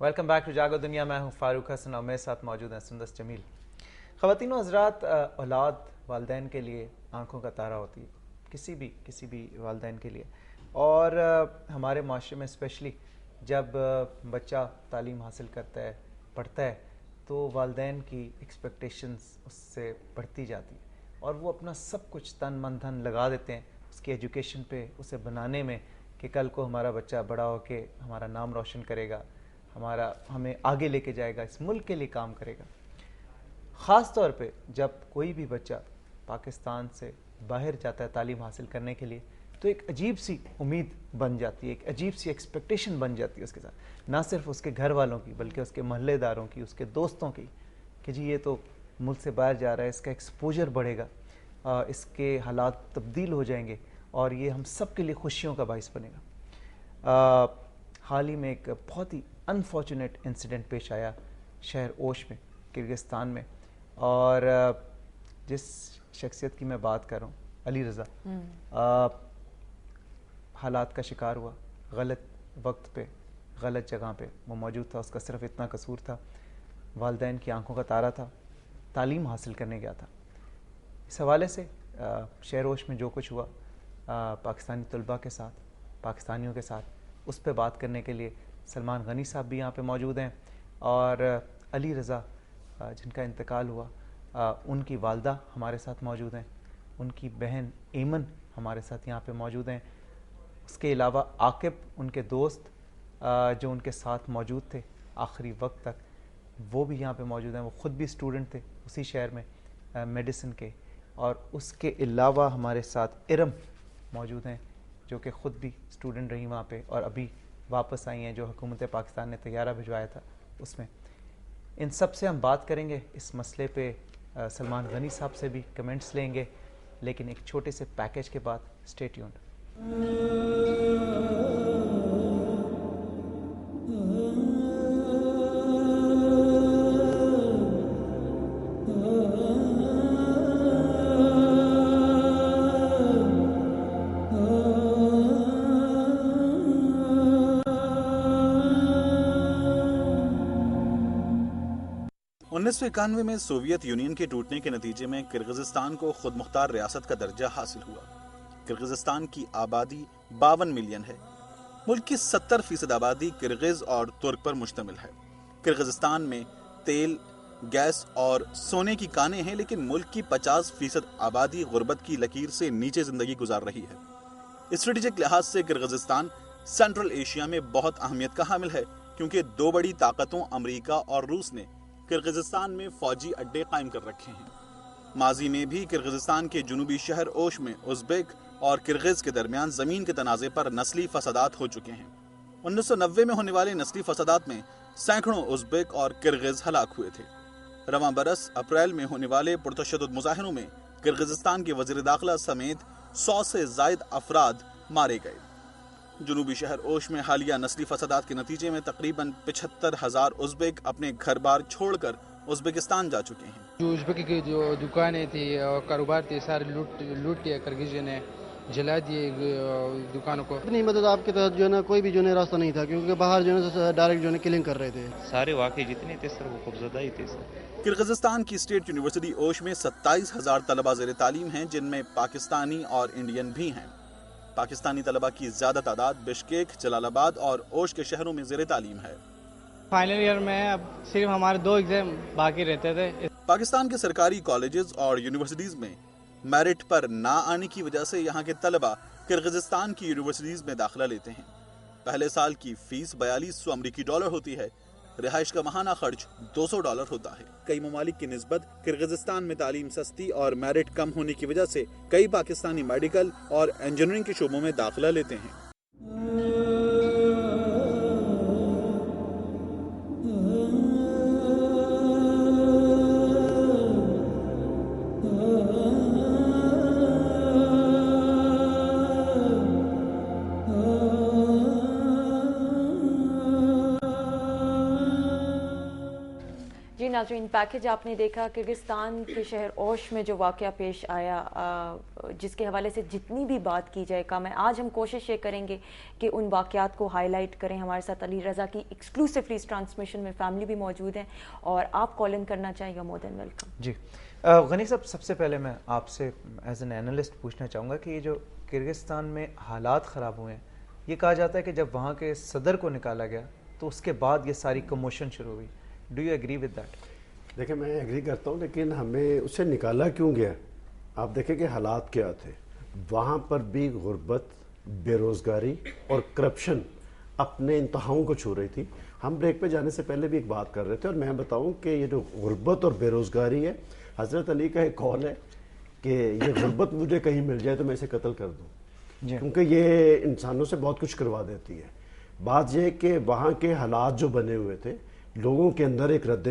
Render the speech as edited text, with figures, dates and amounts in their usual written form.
Welcome back to جاگو دنیا. میں ہوں فاروق حسن اور میرے ساتھ موجود ہیں سندس جمیل. خواتین و حضرات, اولاد والدین کے لیے آنکھوں کا تارا ہوتی ہے, کسی بھی والدین کے لیے. اور ہمارے معاشرے میں اسپیشلی جب بچہ تعلیم حاصل کرتا ہے, پڑھتا ہے, تو والدین کی ایکسپیکٹیشنز اس سے بڑھتی جاتی ہے اور وہ اپنا سب کچھ تن من دھن لگا دیتے ہیں اس کی ایجوکیشن پہ, اسے بنانے میں کہ کل کو ہمارا بچہ بڑا ہو کے ہمارا نام روشن کرے گا, ہمیں آگے لے کے جائے گا, اس ملک کے لیے کام کرے گا. خاص طور پہ جب کوئی بھی بچہ پاکستان سے باہر جاتا ہے تعلیم حاصل کرنے کے لیے, تو ایک عجیب سی امید بن جاتی ہے, ایک عجیب سی ایکسپیکٹیشن بن جاتی ہے اس کے ساتھ, نہ صرف اس کے گھر والوں کی بلکہ اس کے محلے داروں کی, اس کے دوستوں کی, کہ جی یہ تو ملک سے باہر جا رہا ہے, اس کا ایکسپوجر بڑھے گا, اس کے حالات تبدیل ہو جائیں گے اور یہ ہم سب کے لیے خوشیوں کا باعث بنے گا. حال ہی میں ایک بہت ہی انفارچونیٹ انسیڈنٹ پیش آیا شہر اوش میں, کرغزستان میں, اور جس شخصیت کی میں بات کر رہا ہوں, علی رضا, حالات کا شکار ہوا, غلط وقت پہ غلط جگہ پہ وہ موجود تھا. اس کا صرف اتنا قصور تھا, والدین کی آنکھوں کا تارا تھا, تعلیم حاصل کرنے گیا تھا. اس حوالے سے شہر اوش میں جو کچھ ہوا پاکستانی طلباء کے ساتھ, پاکستانیوں کے ساتھ, اس پہ بات کرنے کے لیے سلمان غنی صاحب بھی یہاں پہ موجود ہیں, اور علی رضا جن کا انتقال ہوا ان کی والدہ ہمارے ساتھ موجود ہیں, ان کی بہن ایمن ہمارے ساتھ یہاں پہ موجود ہیں. اس کے علاوہ عاقب, ان کے دوست جو ان کے ساتھ موجود تھے آخری وقت تک, وہ بھی یہاں پہ موجود ہیں. وہ خود بھی اسٹوڈنٹ تھے اسی شہر میں میڈیسن کے. اور اس کے علاوہ ہمارے ساتھ ارم موجود ہیں جو کہ خود بھی اسٹوڈنٹ رہی وہاں پہ اور ابھی واپس آئی ہیں, جو حکومت پاکستان نے طیارہ بھجوایا تھا اس میں. ان سب سے ہم بات کریں گے اس مسئلے پہ, سلمان غنی صاحب سے بھی کمنٹس لیں گے, لیکن ایک چھوٹے سے پیکیج کے بعد. Stay tuned. انیس سو اکانوے میں سوویت یونین کے ٹوٹنے کے نتیجے میں کرغزستان کو خود مختار ریاست کا درجہ حاصل ہوا. کرغزستان کی آبادی 52 ملین ہے. ملک کی 70% آبادی کرغز اور ترک پر مشتمل ہے. کرغزستان میں تیل, گیس اور سونے کی کانیں ہیں, لیکن ملک کی 50% آبادی غربت کی لکیر سے نیچے زندگی گزار رہی ہے. اسٹریٹجک لحاظ سے کرغزستان سینٹرل ایشیا میں بہت اہمیت کا حامل ہے, کیونکہ دو بڑی طاقتوں امریکہ اور روس نے کرغزستان میں فوجی اڈے قائم کر رکھے ہیں. ماضی میں بھی کرغزستان کے جنوبی شہر اوش میں ازبیک اور کرغز کے درمیان زمین کے تنازع پر نسلی فسادات ہو چکے ہیں. 1990 میں ہونے والے نسلی فسادات میں سینکڑوں ازبیک اور کرغز ہلاک ہوئے تھے. رواں برس اپریل میں ہونے والے پرتشدد مظاہروں میں کرغزستان کے وزیر داخلہ سمیت 100 سے زائد افراد مارے گئے. جنوبی شہر اوش میں حالیہ نسلی فسادات کے نتیجے میں تقریباً 75,000 ازبیک اپنے گھر بار چھوڑ کر ازبکستان جا چکے ہیں. جو ازبک کی جو دکانیں تھی اور کاروبار تھے سارے لوٹ لیا کرغیزوں نے, جلا دیے دکانوں کو. اتنی مدد آپ کے تحت جو ہے نا کوئی بھی جو ہے راستہ نہیں تھا, کیونکہ باہر جو ہے ڈائریکٹ جو ہے کلنگ کر رہے تھے. سارے واقعے جتنے تھے سر وہ خوفزدہ ہی تھے سر. کرغزستان کی اسٹیٹ یونیورسٹی اوش میں 27,000 طلبہ زیر تعلیم ہیں, جن میں پاکستانی اور انڈین بھی ہیں. پاکستانی طلبہ کی زیادہ تعداد بشکیک, جلال آباد اور اوش کے شہروں میں زیر تعلیم ہے. فائنل ایئر میں اب صرف ہمارے 2 ایگزام باقی رہتے تھے. پاکستان کے سرکاری کالجز اور یونیورسٹیز میں میرٹ پر نہ آنے کی وجہ سے یہاں کے طلبہ کرغزستان کی یونیورسٹیز میں داخلہ لیتے ہیں. پہلے سال کی فیس 4200 امریکی ڈالر ہوتی ہے. رہائش کا ماہانہ خرچ $200 ہوتا ہے. کئی ممالک کی نسبت کرغزستان میں تعلیم سستی اور میرٹ کم ہونے کی وجہ سے کئی پاکستانی میڈیکل اور انجینئرنگ کے شعبوں میں داخلہ لیتے ہیں. جی ناظرین، پیکج آپ نے دیکھا کرگستان کے شہر اوش میں جو واقعہ پیش آیا، جس کے حوالے سے جتنی بھی بات کی جائے کم ہے. آج ہم کوشش یہ کریں گے کہ ان واقعات کو ہائی لائٹ کریں. ہمارے ساتھ علی رضا کی ایکسکلوسیولی اس ٹرانسمیشن میں فیملی بھی موجود ہیں، اور آپ کال ان کرنا چاہیں گا، مور دین ویلکم. جی غنی صاحب، سب سے پہلے میں آپ سے ایز این اینالسٹ پوچھنا چاہوں گا کہ یہ جو کرگستان میں حالات خراب ہوئے ہیں، یہ کہا جاتا ہے کہ جب وہاں کے صدر کو نکالا گیا تو اس کے بعد یہ ساری کموشن شروع ہوئی. Do you agree with that? دیکھیں میں ایگری کرتا ہوں، لیکن ہمیں اسے نکالا کیوں گیا؟ آپ دیکھیں کہ حالات کیا تھے وہاں پر بھی. غربت، بے روزگاری اور کرپشن اپنے انتہاؤں کو چھو رہی تھی. ہم بریک پہ جانے سے پہلے بھی ایک بات کر رہے تھے، اور میں بتاؤں کہ یہ جو غربت اور بے روزگاری ہے، حضرت علی کا ایک قول ہے کہ یہ غربت مجھے کہیں مل جائے تو میں اسے قتل کر دوں، کیونکہ یہ انسانوں سے بہت کچھ کروا دیتی ہے. بات یہ کہ وہاں کے حالات جو بنے ہوئے تھے، لوگوں کے اندر ایک رد